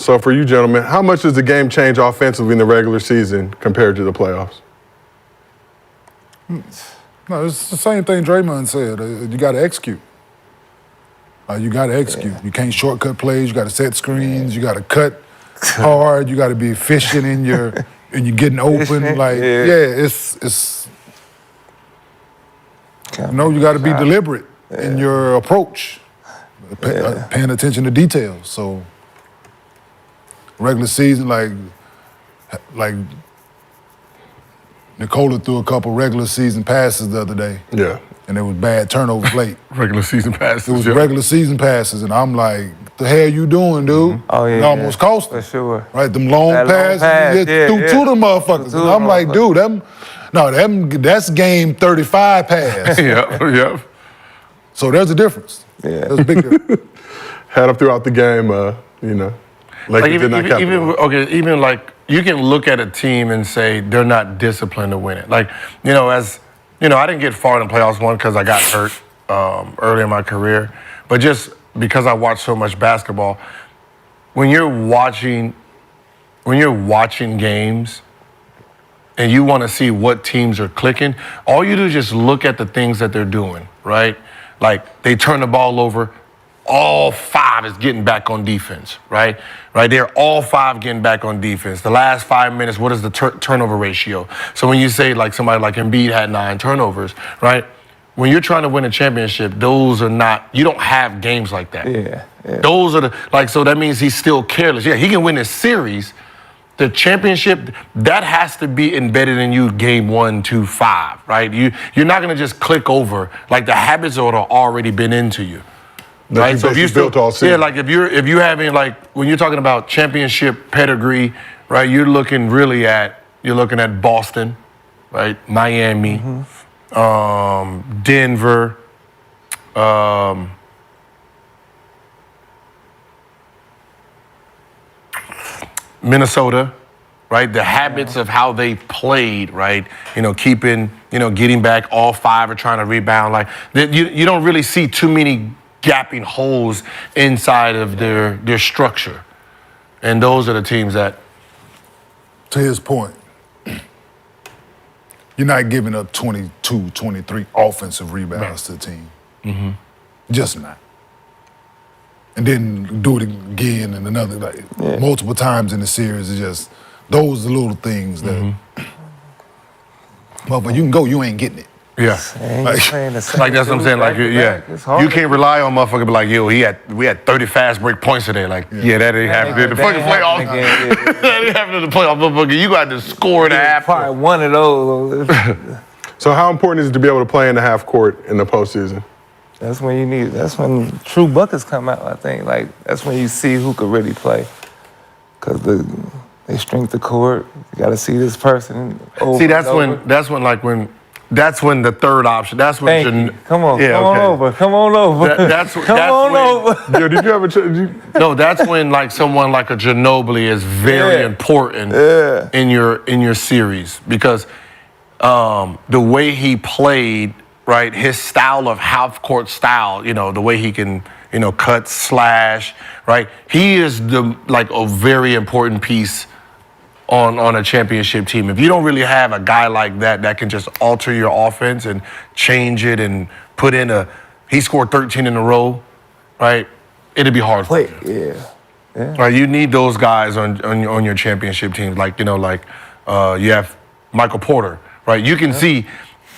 So for you gentlemen, how much does the game change offensively in the regular season compared to the playoffs? No, it's the same thing Draymond said. You got to execute. You got to execute. You can't shortcut plays. You got to set screens. You got to cut hard. You got to be efficient in your and you're getting open. Like it's you got to be deliberate in your approach, paying attention to details. So regular season, like Nicola threw a couple regular season passes the other day. Yeah. And it was bad turnovers late. Regular season passes. It was regular season passes, and I'm like, what the hell you doing, dude? Oh, yeah. It almost cost him. For sure. Right, them long passes, threw to them motherfuckers. And I'm like, dude, that's game 35 pass. Yep. So there's a difference. Yeah. There's a big difference. Had them throughout the game, Like even like you can look at a team and say they're not disciplined to win it. Like, I didn't get far in the playoffs because I got hurt early in my career, but just because I watched so much basketball, when you're watching games and you want to see what teams are clicking, all you do is just look at the things that they're doing, right? Like they turn the ball over, all five is getting back on defense, right? Right there, all five getting back on defense. The last 5 minutes, what is the turnover ratio? So when you say like somebody like Embiid had 9 turnovers, right? When you're trying to win a championship, those are not, you don't have games like that. Yeah. Those are so that means he's still careless. Yeah, he can win this series. The championship, that has to be embedded in you game 1 to 5, right? You're not gonna just click over, like the habits are already been into you. Right, so if you still, like if you're having like when you're talking about championship pedigree, right? You're looking at Boston, right? Miami, Denver, Minnesota, right? The habits of how they played, right? Getting back, all five are trying to rebound. Like you don't really see too many gapping holes inside of their structure. And those are the teams that... To his point, you're not giving up 22, 23 offensive rebounds to the team. Mm-hmm. Just not. And then do it again and another, multiple times in the series. It's just, those are the little things that... But you can go, you ain't getting it. Yeah, like that's what I'm saying. Like, you can't rely on motherfucker. Be like, yo, we had 30 fast break points today. Like, that ain't happening in the fucking playoffs. That ain't happening in the playoffs, motherfucker. You got to score in the half. Probably one of those. So how important is it to be able to play in the half court in the postseason? That's when true buckets come out. I think that's when you see who could really play, because they strength the court. You got to see this person. That's when the third option. That's when. Come on over. That's when. Yo, did you ever? No, that's when like someone like a Ginobili is very important in your series, because the way he played, right, his style of half court style, the way he can cut, slash, right. He is a very important piece on a championship team. If you don't really have a guy like that can just alter your offense and change it and put in he scored 13 in a row, right? It'd be hard for you. Yeah. Right, you need those guys on your championship teams. Like, you have Michael Porter, right? You can see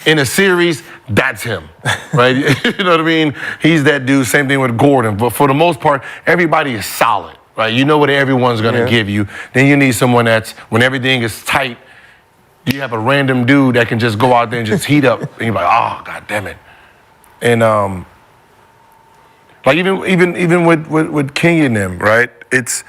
in a series, that's him, right? You know what I mean? He's that dude, same thing with Gordon. But for the most part, everybody is solid. Right, you know what everyone's gonna give you. Then you need someone that's, when everything is tight, you have a random dude that can just go out there and just heat up, and you're like, oh, god damn it. And like even with Kenyon them, right? It's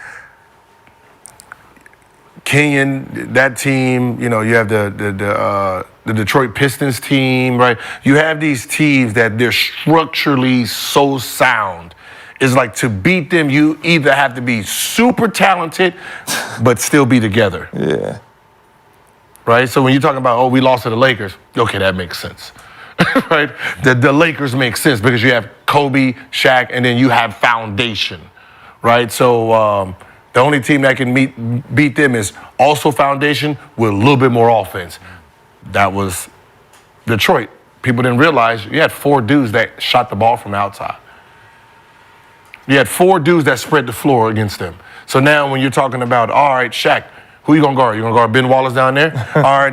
Kenyon, that team. You have the Detroit Pistons team, right? You have these teams that they're structurally so sound. Is like, to beat them, you either have to be super talented, but still be together. Yeah. Right? So when you're talking about, we lost to the Lakers, okay, that makes sense. Right? The Lakers make sense because you have Kobe, Shaq, and then you have foundation. Right? So The only team that can beat them is also foundation with a little bit more offense. That was Detroit. People didn't realize you had 4 dudes that shot the ball from outside. You had 4 dudes that spread the floor against them. So now when you're talking about, all right, Shaq, who you gonna guard? You gonna guard Ben Wallace down there? All right,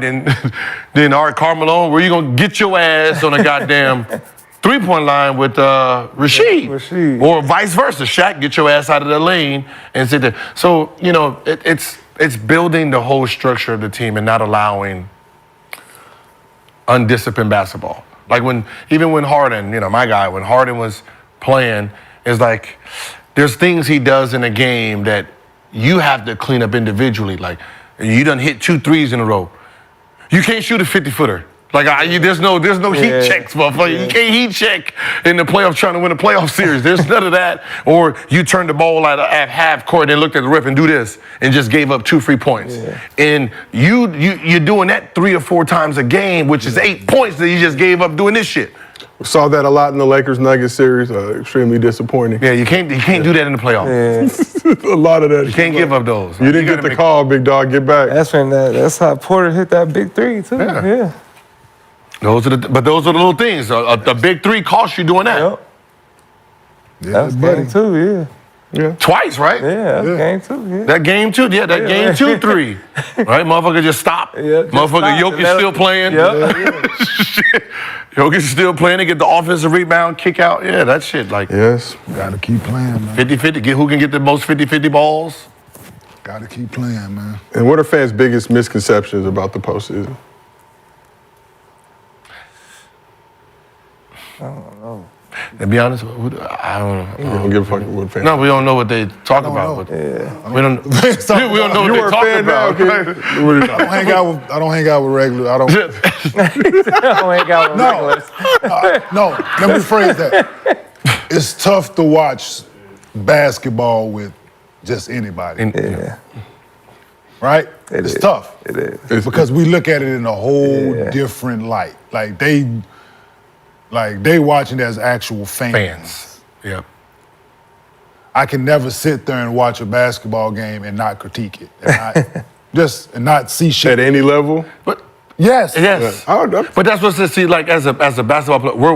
then all right, Carmelo, where you gonna get your ass on a goddamn three-point line with Rasheed? Or vice versa. Shaq, get your ass out of the lane and sit there. So, you know, it's building the whole structure of the team and not allowing undisciplined basketball. Like even when Harden, you know, my guy, when Harden was playing, it's like there's things he does in a game that you have to clean up individually. Like, you done hit 2 threes in a row. You can't shoot a 50-footer. Like, there's no heat checks, motherfucker. You can't heat check in the playoffs trying to win a playoff series. There's none of that. Or you turn the ball at half court and looked at the ref and do this and just gave up 2 free points. Yeah. And you're doing that 3 or 4 times a game, which is 8 points that you just gave up doing this shit. We saw that a lot in the Lakers-Nuggets series. Extremely disappointing. Yeah, you can't do that in the playoffs. Yeah. A lot of that. You can't give up those. You didn't get the call, big dog. Get back. That's how Porter hit that big 3 too. Yeah. Those are the little things. A big 3 costs you doing that. Yep. Yeah, that was game 2, yeah. Twice, right? Yeah, that was game 2. Yeah. That game 2, game 2 3. Right, motherfucker just stopped. Yeah, motherfucker Jokic still playing. Jokic still playing to get the offensive rebound, kick out. Yeah, that shit like. Yes. Gotta keep playing, man. 50-50. Who can get the most 50-50 balls? Gotta keep playing, man. And what are fans' biggest misconceptions about the postseason? I don't know. To be honest, I don't know. We don't give a fuck what fans. No, we don't know what they talk about. We don't. We don't know what they talk about. I don't hang out with regular. I don't. I don't hang out with regulars. No, let me rephrase that. It's tough to watch basketball with just anybody. Yeah. Right? It's tough. It is. It's because we look at it in a whole different light. Like they watching it as actual fans. Yep. I can never sit there and watch a basketball game and not critique it. And not see shit. At any level? But yes. But that's what's to see. Like as a basketball player,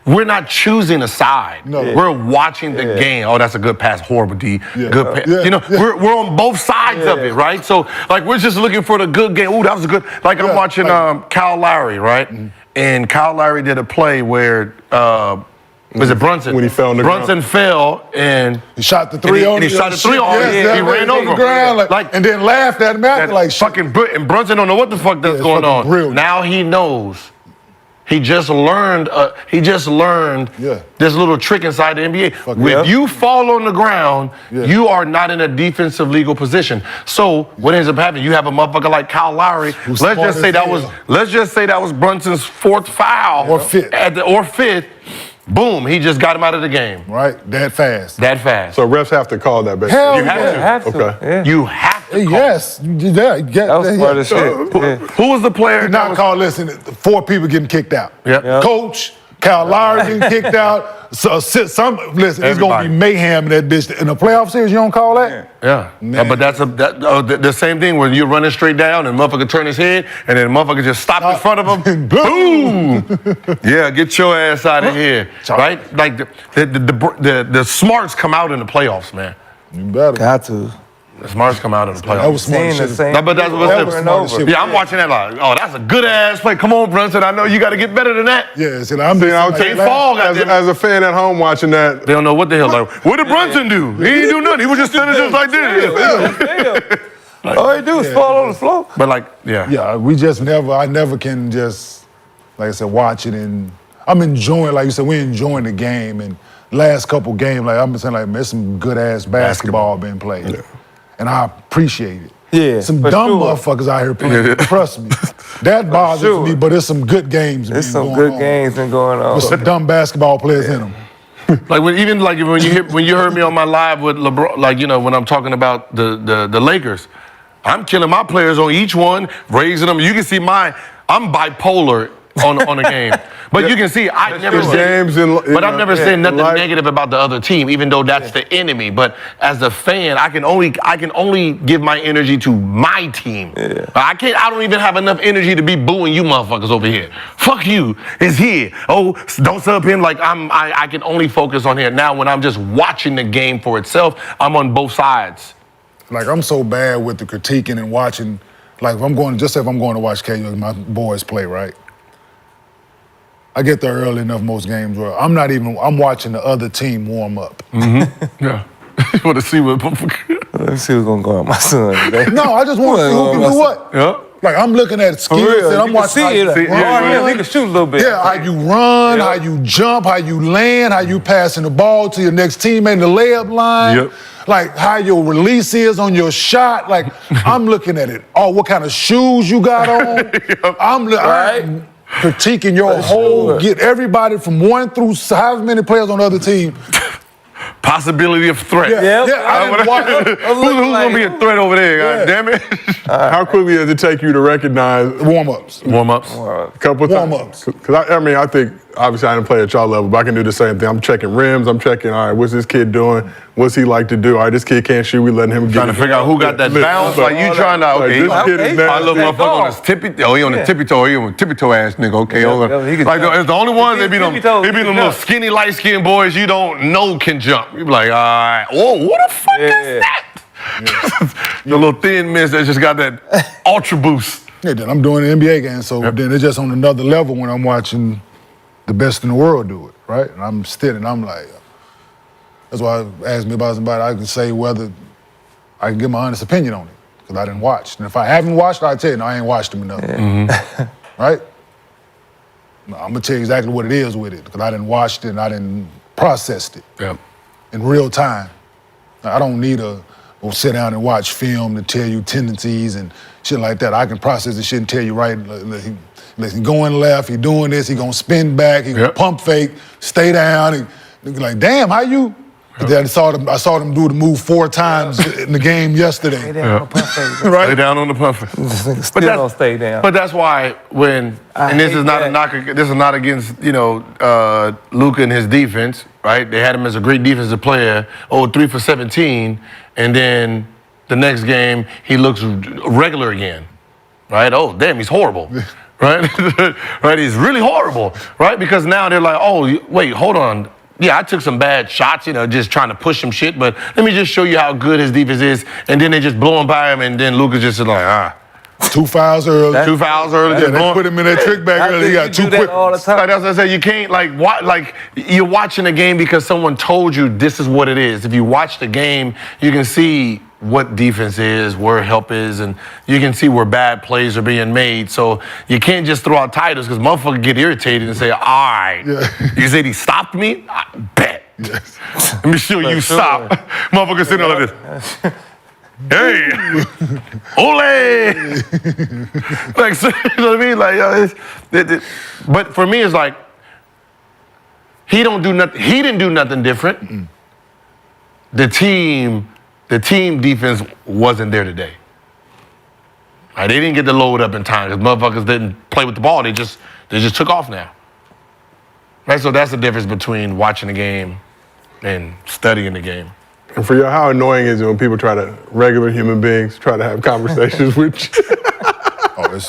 we're not choosing a side. No. We're watching the game. Oh, that's a good pass. Horrible D. Yeah. Good pass. Yeah. You know, we're on both sides of it, right? So like we're just looking for the good game. Ooh, that was a good. Like I'm watching Kyle Lowry, right? Mm-hmm. And Kyle Lowry did a play where was it Brunson? When he fell on the ground. Brunson fell and he shot the 3 on him. And he shot the 3 on him. He ran over the ground like, and then laughed at him after like fucking and Brunson don't know what the fuck that's going on. Brilliant. Now he knows. He just learned. This little trick inside the NBA. If you fall on the ground, you are not in a defensive legal position. So what ends up happening? You have a motherfucker like Kyle Lowry. Let's just say that was Brunson's 4th foul or 5th. Or 5th. Boom! He just got him out of the game. Right, that fast. So refs have to call that, basically. Hell you have to. Okay. Yeah. You have to. Yes. That was part of the shit. Who was the player? Not call. Listen, 4 people getting kicked out. Yep. Coach, Kyle Lowry getting kicked out. So listen, it's gonna be mayhem in that bitch. In a playoff series, you don't call that? Yeah. But that's the same thing where you're running straight down and motherfucker turn his head and then motherfucker just stop in front of him. Boom! Yeah, get your ass out of here. Right? Like the smarts come out in the playoffs, man. You better. Got to. The smarts come out in the playoffs. That was smart shit. But that's over and over. Yeah, I'm watching that like, oh, that's a good ass play. Come on, Brunson. I know you got to get better than that. Yeah, see, I'm can't fall. As a fan at home watching that, they don't know what the hell. Like, what did Brunson do? He didn't do nothing. He was just standing just like this. All he do is fall on the floor. But like, yeah, I never can just, like I said, watch it and I'm enjoying, like you said, we're enjoying the game and last couple games, like I'm saying, like, there's some good ass basketball being played. Yeah. And I appreciate it. Yeah, some dumb motherfuckers out here playing. Trust me. That bothers me, but there's some good games. There's some good games been going on. With some dumb basketball players in them. Like when you heard me on my live with LeBron, like when I'm talking about the Lakers, I'm killing my players on each one, raising them. You can see I'm bipolar on a game. But you can see, I never games but I've never said nothing life. negative about the other team, even though that's the enemy. But as a fan, I can only give my energy to my team. Yeah. I don't even have enough energy to be booing you motherfuckers over here. Fuck you. It's here. Oh, don't sub him. Like I can only focus on here. Now when I'm just watching the game for itself, I'm on both sides. Like, I'm so bad with the critiquing and watching. Like, if I'm going to watch Kenyon, my boys play, right? I get there early enough most games where I'm watching the other team warm up. Yeah. You want to see what? Let's see what's gonna go on my son today. No, I just want to see who can do what. Yeah. Like, I'm looking at skills and I'm watching how you run. He can shoot a little bit. Yeah, how you run, how you jump, how you land, how you passing the ball to your next teammate in the layup line. Yep. Like, how your release is on your shot. Like, I'm looking at it. Oh, what kind of shoes you got on. I'm critiquing your whole, get everybody from 1 through however many players on the other team. Possibility of threat. Yeah, I didn't watch it. Who's gonna be a threat over there? God damn it! How quickly does it take you to recognize Warm-ups. Warm-ups. a couple of times? Warm-ups. Because I think obviously I didn't play at y'all level, but I can do the same thing. I'm checking rims. I'm checking. All right, what's this kid doing? What's he like to do? All right, this kid can't shoot. We letting him get. Trying to figure out who got that bounce. Like you trying to This kid is I little nasty. motherfucker on his tippy. Oh, he on the tippy toe. He on the tippy toe ass nigga. Okay, hold on. he can Like jump. it's the only ones they be them. Tippy toes, They be he them can little jump. skinny light skinned boys you don't know can jump. You be like, all right. Whoa, what the fuck is that? The little thin miss that just got that ultra boost. Yeah, then I'm doing the NBA game, so then it's just on another level when I'm watching the best in the world do it, right? And I'm standing, I'm like, that's why I asked me about somebody, I can say whether I can give my honest opinion on it, because I didn't watch. And if I haven't watched, I'll tell you, no, I ain't watched him enough, right? No, I'm gonna tell you exactly what it is with it, because I didn't watch it and I didn't process it Yeah. in real time. I don't need to sit down and watch film to tell you tendencies and shit like that. I can process the shit and tell you, right, he's going left, he doing this, he gonna spin back, he gonna pump fake, stay down. And like, damn, how you? Then I saw them do the move 4 times in the game yesterday. Stay down on pump fake. Right? Lay down on the puffer. Still don't stay down. But that's why when and this hate is not that. a knock. This is not against Luka and his defense, right? They had him as a great defensive player. 3 for 17, and then the next game he looks regular again, right? Oh damn, he's horrible, right? Right? He's really horrible, right? Because now they're like, oh wait, hold on. Yeah, I took some bad shots, just trying to push him shit, but let me just show you how good his defense is. And then they just blow him by him, and then Luka's just like, 2 fouls early. 2 fouls early. Yeah, just they blowing- put him in that trick back early. He got 2 do that quick. all the time. Like that's what I said. You can't you're watching a game because someone told you this is what it is. If you watch the game, you can see what defense is, where help is, and you can see where bad plays are being made. So you can't just throw out titles because motherfuckers get irritated and say, all right, you said he stopped me? I bet. Let me show you stop. Motherfucker sitting there like this. Hey, ole! Like, so, you know what I mean? Like, but for me, it's like he don't do nothing. He didn't do nothing different. The team defense wasn't there today. Right? They didn't get the load up in time because motherfuckers didn't play with the ball. They just took off now. Right? So that's the difference between watching the game and studying the game. And for you, how annoying is it when regular human beings try to have conversations with you? Oh, it's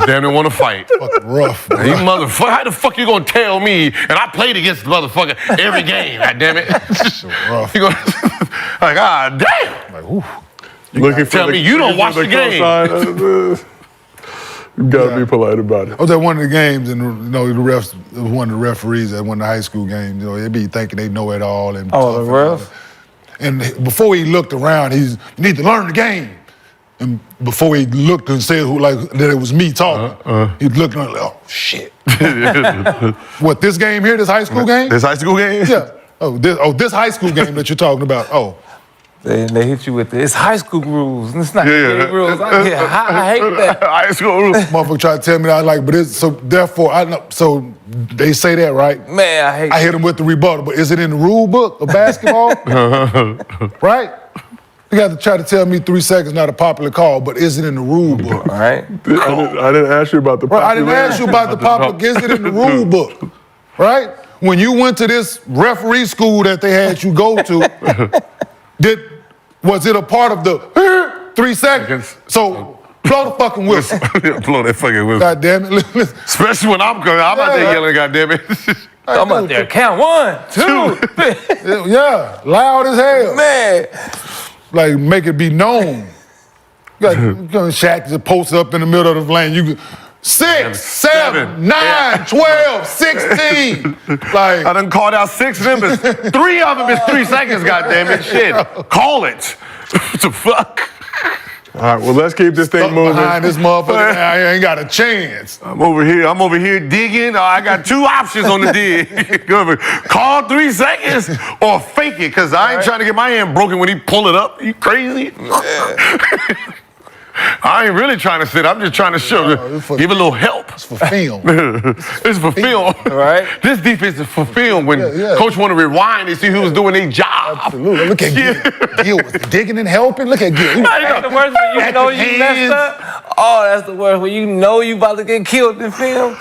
Damn it, want to fight. fucking rough. You motherfucker, how the fuck you gonna tell me? And I played against the motherfucker every game, god damn it. rough. You gonna, like, damn. Like, whew. Looking for Tell me you don't watch the game. cosign. You gotta be polite about it. I was at one of the games, and the refs, it was one of the referees at one of the high school games. They be thinking they know it all. And Oh, the tough and all ref? that. And before he looked around, you need to learn the game. And before he looked and said that it was me talking, he looked and like, oh shit. What, this game here, this high school game? This high school game? Yeah. This high school game that you're talking about. Oh. They hit you with it's high school rules. It's not Yeah. NBA rules. I hate that. High school rules. Motherfucker tried to tell me that I like, but it's so therefore I know. So they say that, right? Man, I hate I hit him with the rebuttal, but is it in the rule book of basketball? Right? You got to try to tell me 3 seconds not a popular call, but is it in the rule book? All right. I didn't ask you about the Right, I didn't ask you about the popular. Is it in the rule book? Right? When you went to this referee school that they had you go to, was it a part of the 3 seconds? So blow the fucking whistle. Blow that fucking whistle. God damn it. Especially when I'm coming. I'm out there yelling, God damn it. I'm out there. Count 1, 2. Yeah, loud as hell. Man. Like, make it be known. You got Shaq just post up in the middle of the lane. You 6, 7, 9, 12, 16. Like, I done called out 6 numbers. 3 of them is 3 seconds, goddammit. Shit. Call it. What the fuck? All right, well, let's keep this thing moving. behind this motherfucker, I ain't got a chance. I'm over here digging. I got 2 options on the dig. Call 3 seconds or fake it, because I ain't trying to get my hand broken when he pull it up. You crazy? I ain't really trying to sit. I'm just trying to show, give a little help. It's for film. It's for film. Right. This defense is for film when coach want to rewind and see who's doing their job. Absolutely. Look at Gil. Gil was digging and helping. Look at Gil. That's the worst when you know you messed up. Oh, that's the worst when you know you about to get killed in film.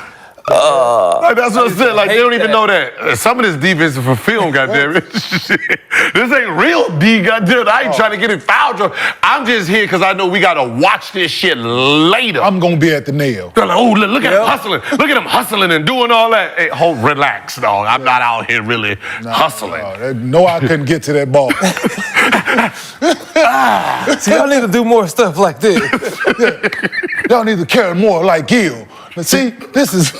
Like, that's what I said. Like, they don't even know that. Some of this defense is for film, goddammit. This ain't real D, goddammit. I ain't trying to get in foul trouble. I'm just here because I know we got to watch this shit later. I'm going to be at the nail. They're like, oh, look at him hustling. Look at him hustling and doing all that. Hey, relax, dog. I'm not out here really hustling. No, I couldn't get to that ball. See, y'all need to do more stuff like this. Y'all need to carry more like Gil. See, this is...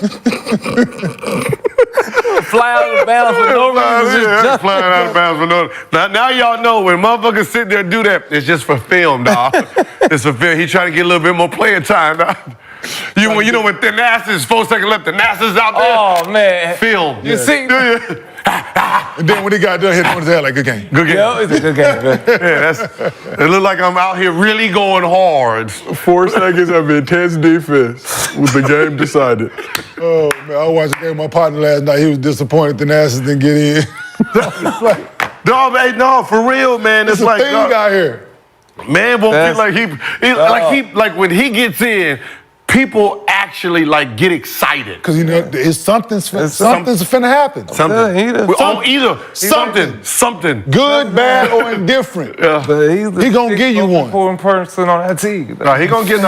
Fly out of bounds for no reason. Just flying out of bounds for no. Now y'all know when motherfuckers sit there and do that, it's just for film, dog. It's for film. He trying to get a little bit more playing time, dog. You know when tendencies is 4 seconds left, tendencies out there. Oh man, film. You see? And then when he got done, hit him on his head like, good game. Good game. Yo, it's a good game, man. It look like I'm out here really going hard. 4 seconds of intense defense with the game decided. Oh, man, I watched a game with my partner last night. He was disappointed Thanasis didn't get in. No, for real, man. It's It's like a thing out here. man won't feel like like when he gets in, people actually like get excited. Because, you know, something's finna happen. Something. Good, bad, or indifferent. But he's the He gonna give you most one. important person on that team. He gonna get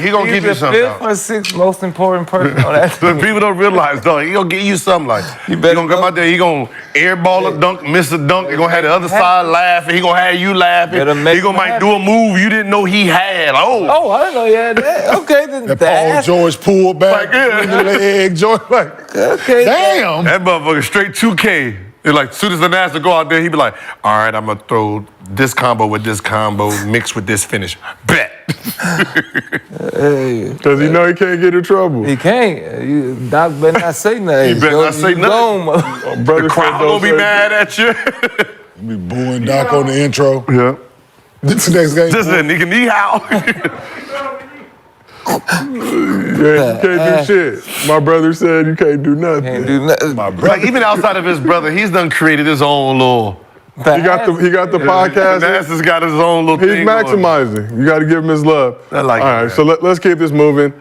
he gonna give you something. He's the 5th or 6th most important person on that But team. people don't realize, though, he gonna give you something like. He gonna come out there, he gonna airball a dunk, miss a dunk. He gonna have the other side laughing. He gonna have you laughing. He gonna might do a move you didn't know he had. Oh, I didn't know you had that. Okay, then That Paul George pulled back, the leg, George, like, okay. damn. That motherfucker straight 2K. It's like, as soon as the NASA go out there, he be like, all right, I'm gonna throw this combo with this combo, mixed with this finish. Bet. Because he know he can't get in trouble. He can't. Doc better not say nothing. He better not say nothing. Brother The crowd gonna be mad at you. Be booing Doc on the intro. Yeah. This next game. Just a nigga knee how. Yeah, you can't do shit. My brother said you can't do nothing. Can't do nothing. Like, even outside of his brother, he's done created his own little. He got the podcast. NASA's got his own little He's thing going. maximizing. You got to give him his love. I like All it, right, man. so let's keep this moving.